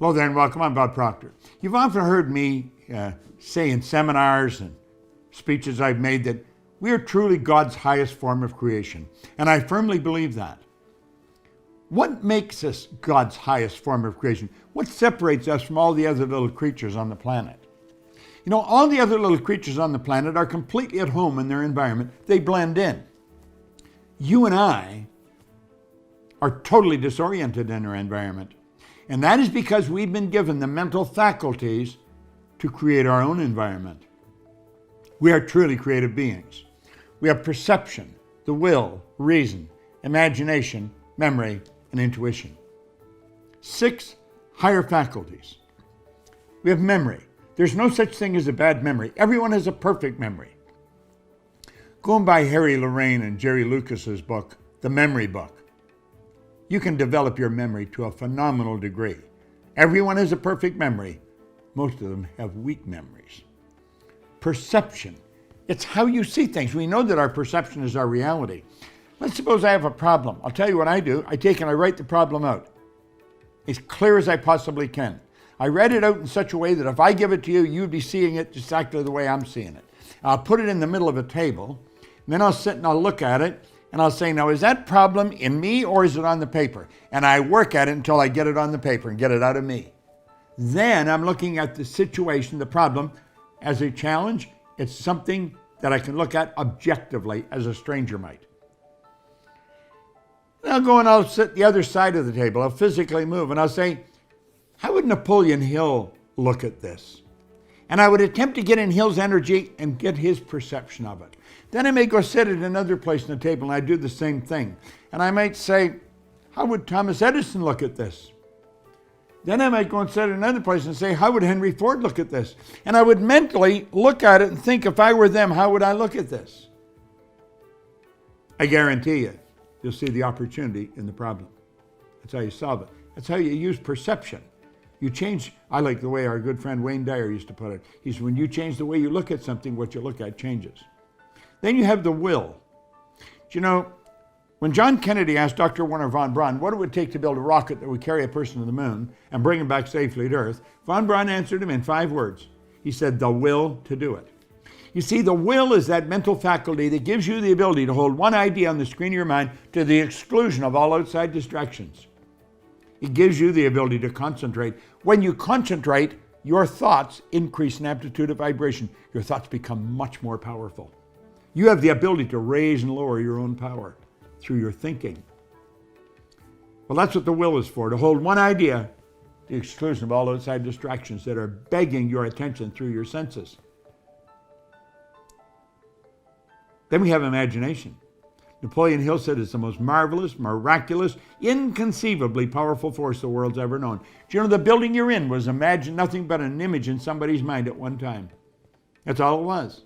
Hello there and welcome. I'm Bob Proctor. You've often heard me say in seminars and speeches I've made that we are truly God's highest form of creation. And I firmly believe that. What makes us God's highest form of creation? What separates us from all the other little creatures on the planet? You know, all the other little creatures on the planet are completely at home in their environment. They blend in. You and I are totally disoriented in our environment. And that is because we've been given the mental faculties to create our own environment. We are truly creative beings. We have perception, the will, reason, imagination, memory, and intuition. 6 higher faculties. We have memory. There's no such thing as a bad memory. Everyone has a perfect memory. Going by Harry Lorraine and Jerry Lucas's book, The Memory Book, you can develop your memory to a phenomenal degree. Everyone has a perfect memory. Most of them have weak memories. Perception. It's how you see things. We know that our perception is our reality. Let's suppose I have a problem. I'll tell you what I do. I take and I write the problem out as clear as I possibly can. I write it out in such a way that if I give it to you, you'd be seeing it exactly the way I'm seeing it. I'll put it in the middle of a table, and then I'll sit and I'll look at it, and I'll say, now, is that problem in me or is it on the paper? And I work at it until I get it on the paper and get it out of me. Then I'm looking at the situation, the problem, as a challenge. It's something that I can look at objectively as a stranger might. And I'll go and I'll sit the other side of the table. I'll physically move and I'll say, how would Napoleon Hill look at this? And I would attempt to get in Hill's energy and get his perception of it. Then I may go sit at another place on the table and I do the same thing. And I might say, how would Thomas Edison look at this? Then I might go and sit at another place and say, how would Henry Ford look at this? And I would mentally look at it and think, if I were them, how would I look at this? I guarantee you, you'll see the opportunity in the problem. That's how you solve it. That's how you use perception. You change, I like the way our good friend Wayne Dyer used to put it. He said, when you change the way you look at something, what you look at changes. Then you have the will. You know, when John Kennedy asked Dr. Wernher von Braun what it would take to build a rocket that would carry a person to the moon and bring him back safely to Earth, von Braun answered him in 5 words. He said, the will to do it. You see, the will is that mental faculty that gives you the ability to hold one idea on the screen of your mind to the exclusion of all outside distractions. It gives you the ability to concentrate. When you concentrate, your thoughts increase in amplitude of vibration. Your thoughts become much more powerful. You have the ability to raise and lower your own power through your thinking. Well, that's what the will is for, to hold one idea to the exclusion of all outside distractions that are begging your attention through your senses. Then we have imagination. Napoleon Hill said it's the most marvelous, miraculous, inconceivably powerful force the world's ever known. Do you know the building you're in was nothing but an image in somebody's mind at one time? That's all it was.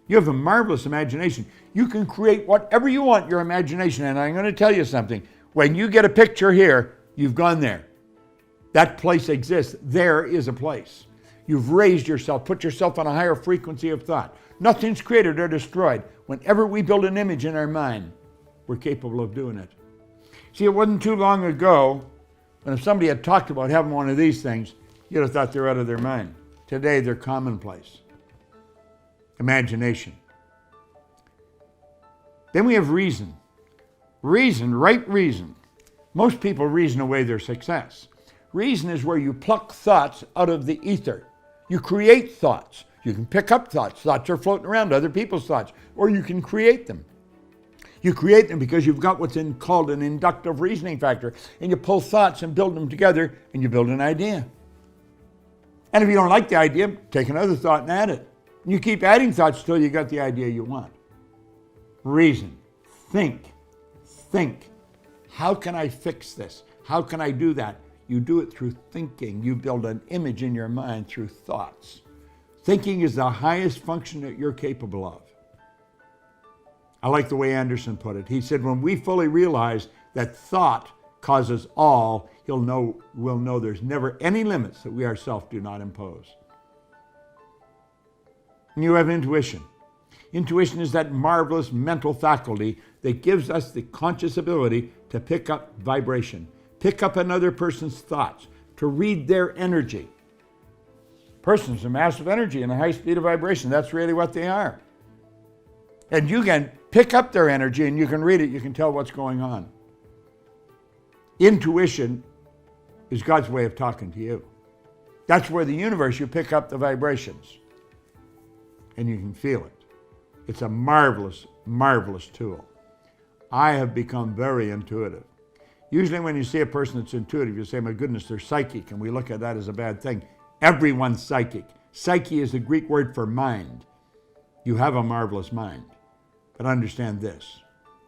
You have a marvelous imagination. You can create whatever you want, your imagination. And I'm going to tell you something. When you get a picture here, you've gone there. That place exists. There is a place. You've raised yourself, put yourself on a higher frequency of thought. Nothing's created or destroyed. Whenever we build an image in our mind, we're capable of doing it. See, it wasn't too long ago when if somebody had talked about having one of these things, you'd have thought they're out of their mind. Today, they're commonplace. Imagination. Then we have reason. Reason, right reason. Most people reason away their success. Reason is where you pluck thoughts out of the ether. You create thoughts. You can pick up thoughts. Thoughts are floating around, other people's thoughts, or you can create them. You create them because you've got what's called an inductive reasoning factor, and you pull thoughts and build them together, and you build an idea. And if you don't like the idea, take another thought and add it. And you keep adding thoughts till you got the idea you want. Reason. Think. Think. How can I fix this? How can I do that? You do it through thinking. You build an image in your mind through thoughts. Thinking is the highest function that you're capable of. I like the way Anderson put it. He said, when we fully realize that thought causes all, we'll know there's never any limits that we ourselves do not impose. And you have intuition. Intuition is that marvelous mental faculty that gives us the conscious ability to pick up vibration, pick up another person's thoughts, to read their energy. Person's a mass of energy and a high speed of vibration. That's really what they are. And you can pick up their energy and you can read it. You can tell what's going on. Intuition is God's way of talking to you. That's where the universe, you pick up the vibrations and you can feel it. It's a marvelous, marvelous tool. I have become very intuitive. Usually when you see a person that's intuitive, you say, my goodness, they're psychic, and we look at that as a bad thing. Everyone's psychic. Psyche is the Greek word for mind. You have a marvelous mind. But understand this,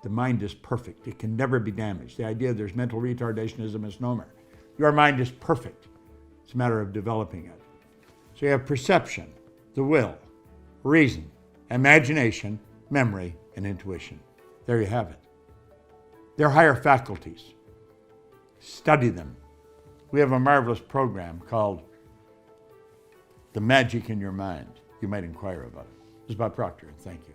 the mind is perfect. It can never be damaged. The idea there's mental retardation is a misnomer. Your mind is perfect. It's a matter of developing it. So you have perception, the will, reason, imagination, memory, and intuition. There you have it. They're higher faculties. Study them. We have a marvelous program called The Magic in Your Mind. You might inquire about it. This is Bob Proctor, and thank you.